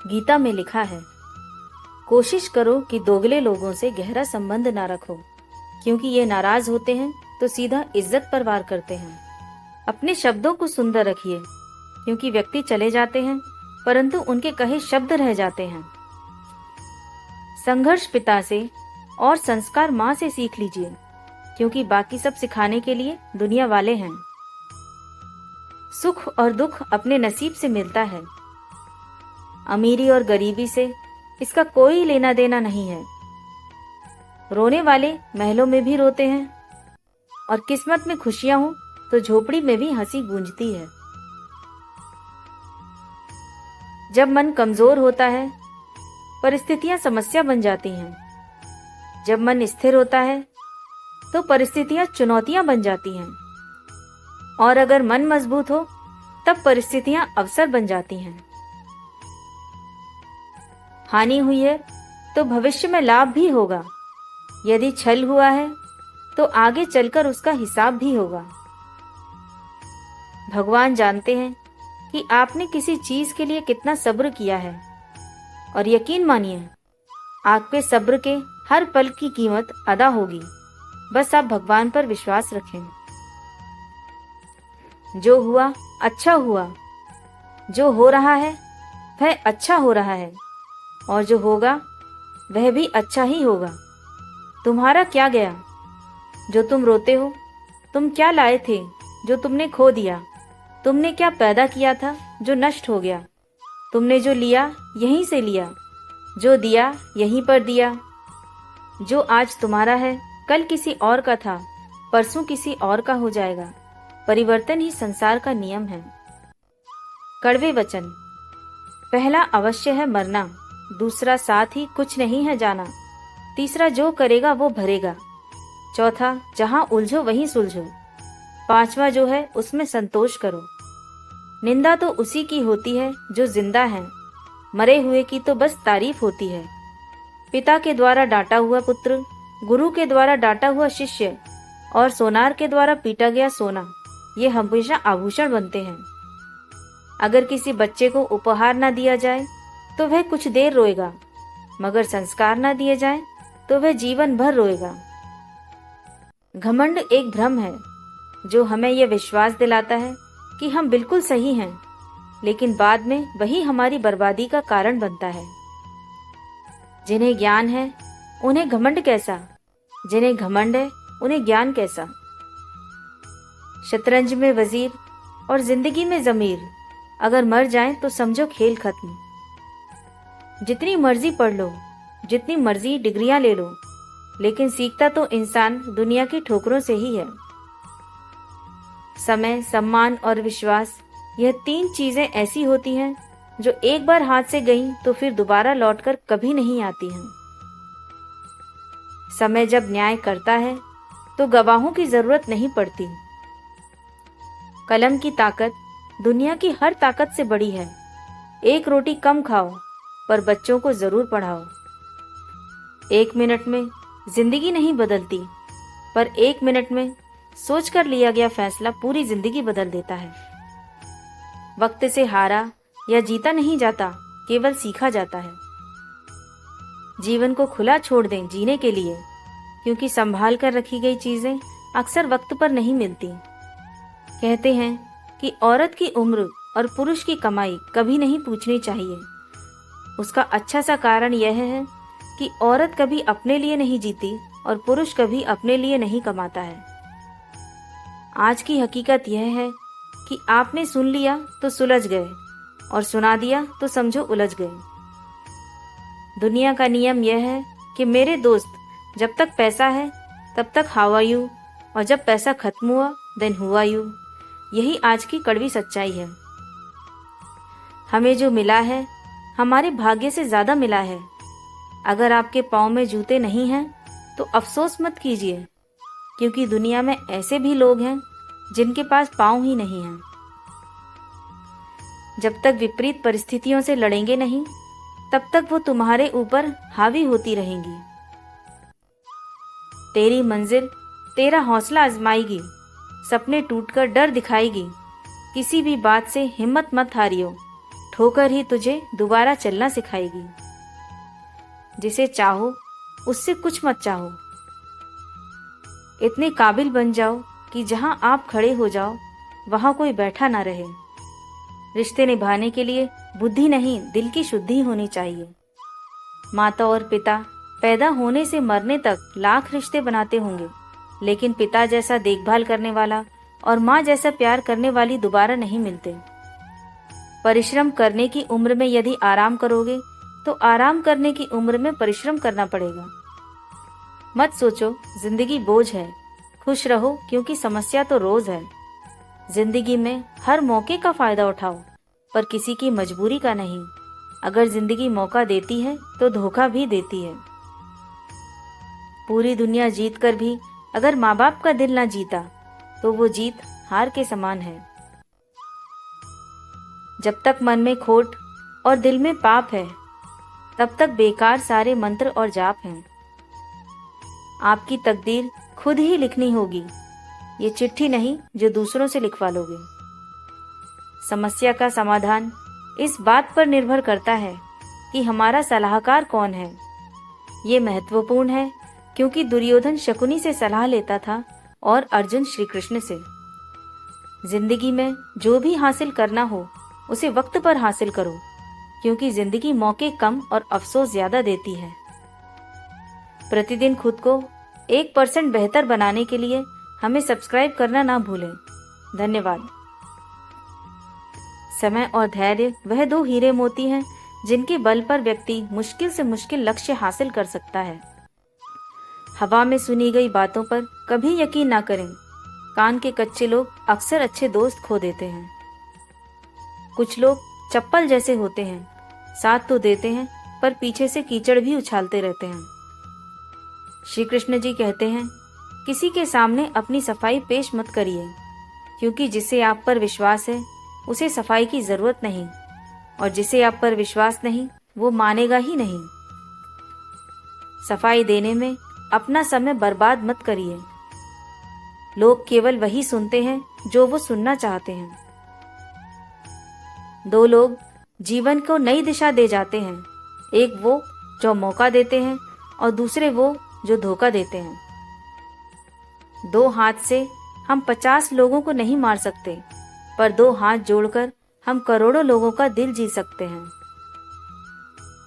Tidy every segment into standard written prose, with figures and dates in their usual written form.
गीता में लिखा है, कोशिश करो कि दोगले लोगों से गहरा संबंध ना रखो, क्योंकि ये नाराज होते हैं तो सीधा इज्जत पर वार करते हैं। अपने शब्दों को सुंदर रखिए, क्योंकि व्यक्ति चले जाते हैं परंतु उनके कहे शब्द रह जाते हैं। संघर्ष पिता से और संस्कार माँ से सीख लीजिए, क्योंकि बाकी सब सिखाने के लिए दुनिया वाले हैं। सुख और दुख अपने नसीब से मिलता है। अमीरी और गरीबी से इसका कोई लेना देना नहीं है। रोने वाले महलों में भी रोते हैं, और किस्मत में खुशियां हो तो झोपड़ी में भी हंसी गूंजती है। जब मन कमजोर होता है, परिस्थितियां समस्या बन जाती हैं। जब मन स्थिर होता है तो परिस्थितियां चुनौतियां बन जाती हैं, और अगर मन मजबूत हो तब परिस्थितियां अवसर बन जाती हैं। हानि हुई है तो भविष्य में लाभ भी होगा। यदि छल हुआ है तो आगे चलकर उसका हिसाब भी होगा। भगवान जानते हैं कि आपने किसी चीज के लिए कितना सब्र किया है, और यकीन मानिए आप पे सब्र के हर पल की कीमत अदा होगी। बस आप भगवान पर विश्वास रखें। जो हुआ अच्छा हुआ, जो हो रहा है वह अच्छा हो रहा है, और जो होगा वह भी अच्छा ही होगा। तुम्हारा क्या गया जो तुम रोते हो? तुम क्या लाए थे जो तुमने खो दिया? तुमने क्या पैदा किया था जो नष्ट हो गया? तुमने जो लिया यहीं से लिया, जो दिया यहीं पर दिया। जो आज तुम्हारा है कल किसी और का था, परसों किसी और का हो जाएगा। परिवर्तन ही संसार का नियम है। कड़वे वचन। पहला अवश्य है मरना, दूसरा साथ ही कुछ नहीं है जाना, तीसरा जो करेगा वो भरेगा, चौथा जहां उलझो वहीं सुलझो, पांचवा जो है उसमें संतोष करो। निंदा तो उसी की होती है जो जिंदा है, मरे हुए की तो बस तारीफ होती है। पिता के द्वारा डांटा हुआ पुत्र, गुरु के द्वारा डांटा हुआ शिष्य, और सोनार के द्वारा पीटा गया सोना, ये हमेशा आभूषण बनते हैं। अगर किसी बच्चे को उपहार ना दिया जाए तो वह कुछ देर रोएगा, मगर संस्कार ना दिए जाए तो वह जीवन भर रोएगा। घमंड एक भ्रम है जो हमें यह विश्वास दिलाता है कि हम बिल्कुल सही हैं, लेकिन बाद में वही हमारी बर्बादी का कारण बनता है। जिन्हें ज्ञान है उन्हें घमंड कैसा, जिन्हें घमंड है उन्हें ज्ञान कैसा। शतरंज में वजीर और जिंदगी में जमीर, अगर मर जाएं तो समझो खेल खत्म। जितनी मर्जी पढ़ लो, जितनी मर्जी डिग्रियां ले लो, लेकिन सीखता तो इंसान दुनिया की ठोकरों से ही है। समय, सम्मान और विश्वास, यह तीन चीजें ऐसी होती हैं जो एक बार हाथ से गईं तो फिर दोबारा लौटकर कभी नहीं आती हैं। समय जब न्याय करता है तो गवाहों की जरूरत नहीं पड़ती। कलम की ताकत दुनिया की हर ताकत से बड़ी है। एक रोटी कम खाओ पर बच्चों को जरूर पढ़ाओ। 1 मिनट में जिंदगी नहीं बदलती, पर 1 मिनट में सोचकर लिया गया फैसला पूरी जिंदगी बदल देता है। वक्त से हारा या जीता नहीं जाता, केवल सीखा जाता है। जीवन को खुला छोड़ दें जीने के लिए, क्योंकि संभाल कर रखी गई चीजें अक्सर वक्त पर नहीं मिलती। कहते हैं कि औरत की उम्र और पुरुष की कमाई कभी नहीं पूछनी चाहिए। उसका अच्छा सा कारण यह है कि औरत कभी अपने लिए नहीं जीती और पुरुष कभी अपने लिए नहीं कमाता है। आज की हकीकत यह है कि आपने सुन लिया तो सुलझ गए, और सुना दिया तो समझो उलझ गए। दुनिया का नियम यह है कि मेरे दोस्त, जब तक पैसा है तब तक हाउ आर यू, और जब पैसा खत्म हुआ देन हु आर यू। यही आज की कड़वी सच्चाई है। हमें जो मिला है हमारे भाग्य से ज्यादा मिला है। अगर आपके पाँव में जूते नहीं हैं तो अफसोस मत कीजिए, क्योंकि दुनिया में ऐसे भी लोग हैं जिनके पास पाँव ही नहीं हैं। जब तक विपरीत परिस्थितियों से लड़ेंगे नहीं, तब तक वो तुम्हारे ऊपर हावी होती रहेंगी। तेरी मंजिल तेरा हौसला आजमाएगी, सपने टूटकर डर दिखाएगी। किसी भी बात से हिम्मत मत हारियो, ठोकर ही तुझे दोबारा चलना सिखाएगी। जिसे चाहो उससे कुछ मत चाहो। इतने काबिल बन जाओ कि जहां आप खड़े हो जाओ वहां कोई बैठा ना रहे। रिश्ते निभाने के लिए बुद्धि नहीं, दिल की शुद्धि होनी चाहिए। माता और पिता पैदा होने से मरने तक लाख रिश्ते बनाते होंगे, लेकिन पिता जैसा देखभाल करने वाला और माँ जैसा प्यार करने वाली दोबारा नहीं मिलते। परिश्रम करने की उम्र में यदि आराम करोगे तो आराम करने की उम्र में परिश्रम करना पड़ेगा। मत सोचो जिंदगी बोझ है, खुश रहो क्योंकि समस्या तो रोज है। जिंदगी में हर मौके का फायदा उठाओ, पर किसी की मजबूरी का नहीं। अगर जिंदगी मौका देती है तो धोखा भी देती है। पूरी दुनिया जीत कर भी अगर माँ बाप का दिल ना जीता तो वो जीत हार के समान है। जब तक मन में खोट और दिल में पाप है, तब तक बेकार सारे मंत्र और जाप हैं। आपकी तकदीर खुद ही लिखनी होगी, ये चिट्ठी नहीं जो दूसरों से लिखवा लोगे। समस्या का समाधान इस बात पर निर्भर करता है कि हमारा सलाहकार कौन है। ये महत्वपूर्ण है क्योंकि दुर्योधन शकुनी से सलाह लेता था और अर्जुन श्री कृष्ण से। जिंदगी में जो भी हासिल करना हो उसे वक्त पर हासिल करो, क्योंकि जिंदगी मौके कम और अफसोस ज्यादा देती है। प्रतिदिन खुद को 1% बेहतर बनाने के लिए हमें सब्सक्राइब करना ना भूलें। धन्यवाद। समय और धैर्य वह दो हीरे मोती हैं जिनके बल पर व्यक्ति मुश्किल से मुश्किल लक्ष्य हासिल कर सकता है। हवा में सुनी गई बातों पर कभी यकीन ना करें। कान के कच्चे लोग अक्सर अच्छे दोस्त खो देते हैं। कुछ लोग चप्पल जैसे होते हैं, साथ तो देते हैं पर पीछे से कीचड़ भी उछालते रहते हैं। श्री कृष्ण जी कहते हैं, किसी के सामने अपनी सफाई पेश मत करिए, क्योंकि जिसे आप पर विश्वास है उसे सफाई की जरूरत नहीं, और जिसे आप पर विश्वास नहीं वो मानेगा ही नहीं। सफाई देने में अपना समय बर्बाद मत करिए। लोग केवल वही सुनते हैं जो वो सुनना चाहते हैं। दो लोग जीवन को नई दिशा दे जाते हैं, एक वो जो मौका देते हैं और दूसरे वो जो धोखा देते हैं। दो हाथ से हम 50 लोगों को नहीं मार सकते, पर दो हाथ जोड़कर हम करोड़ों लोगों का दिल जीत सकते हैं।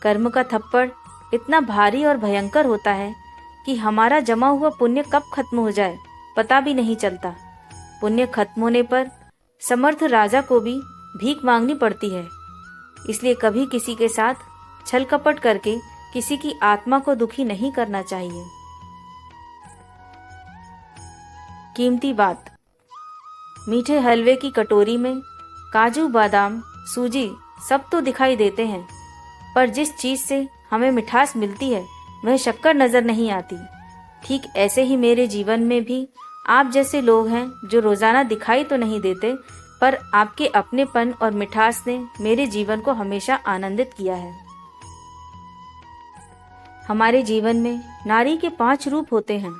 कर्म का थप्पड़ इतना भारी और भयंकर होता है कि हमारा जमा हुआ पुण्य कब खत्म हो जाए पता भी नहीं चलता। पुण्य खत्म होने पर समर्थ राजा को भी भीख मांगनी पड़ती है। इसलिए कभी किसी के साथ छल कपट करके किसी की आत्मा को दुखी नहीं करना चाहिए। कीमती बात। मीठे हलवे की कटोरी में काजू, बादाम, सूजी सब तो दिखाई देते हैं, पर जिस चीज से हमें मिठास मिलती है वह शक्कर नजर नहीं आती। ठीक ऐसे ही मेरे जीवन में भी आप जैसे लोग हैं जो रोजाना दिखाई तो नहीं देते, पर आपके अपनेपन और मिठास ने मेरे जीवन को हमेशा आनंदित किया है। हमारे जीवन में नारी के 5 रूप होते हैं।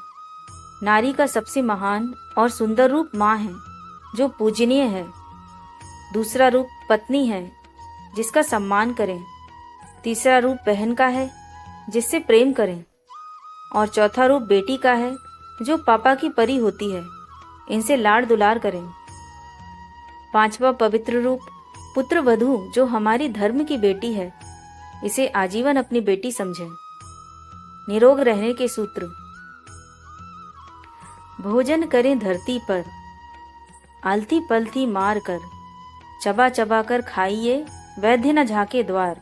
नारी का सबसे महान और सुंदर रूप माँ है, जो पूजनीय है। दूसरा रूप पत्नी है, जिसका सम्मान करें। तीसरा रूप बहन का है, जिससे प्रेम करें। और चौथा रूप बेटी का है, जो पापा की परी होती है, इनसे लाड़ दुलार करें। पांचवा पवित्र रूप पुत्र वधू, जो हमारी धर्म की बेटी है, इसे आजीवन अपनी बेटी समझें। निरोग रहने के सूत्र। भोजन करें धरती पर, आलती पलती मार कर, चबा चबा कर खाइए, वैद्य न झाके द्वार।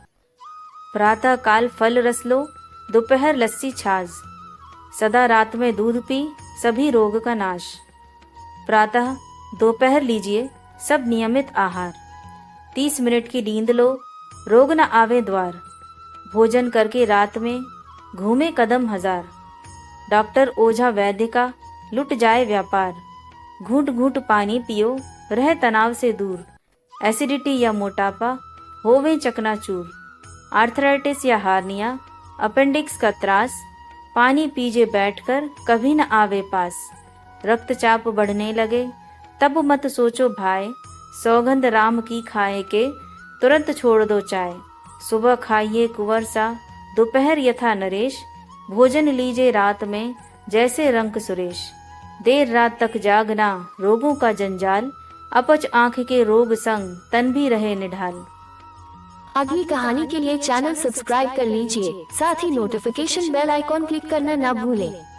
प्रातः काल फल रस लो, दोपहर लस्सी छाछ, सदा रात में दूध पी, सभी रोग का नाश। प्रातः दोपहर लीजिए सब नियमित आहार, 30 मिनट की नींद लो, रोग न आवे द्वार। भोजन करके रात में घूमे कदम हजार, डॉक्टर ओझा वैद्य का लुट जाए व्यापार। घूंट घूंट पानी पियो, रह तनाव से दूर, एसिडिटी या मोटापा होवे चकनाचूर। आर्थराइटिस या हार्निया, अपेंडिक्स का त्रास, पानी पीजे बैठकर कभी न आवे पास। रक्तचाप बढ़ने लगे तब मत सोचो भाई, सौगंध राम की खाए के, तुरंत छोड़ दो चाय। सुबह खाइए कुंवर सा, दोपहर यथा नरेश। भोजन लीजिए रात में, जैसे रंक सुरेश। देर रात तक जागना, रोगों का जंजाल। अपच आंख के रोग संग, तन भी रहे निढाल। अगली कहानी के लिए चैनल सब्सक्राइब कर लीजिए, साथ ही नोटिफिकेशन बेल आइकॉन क्लिक करना ना भूलें।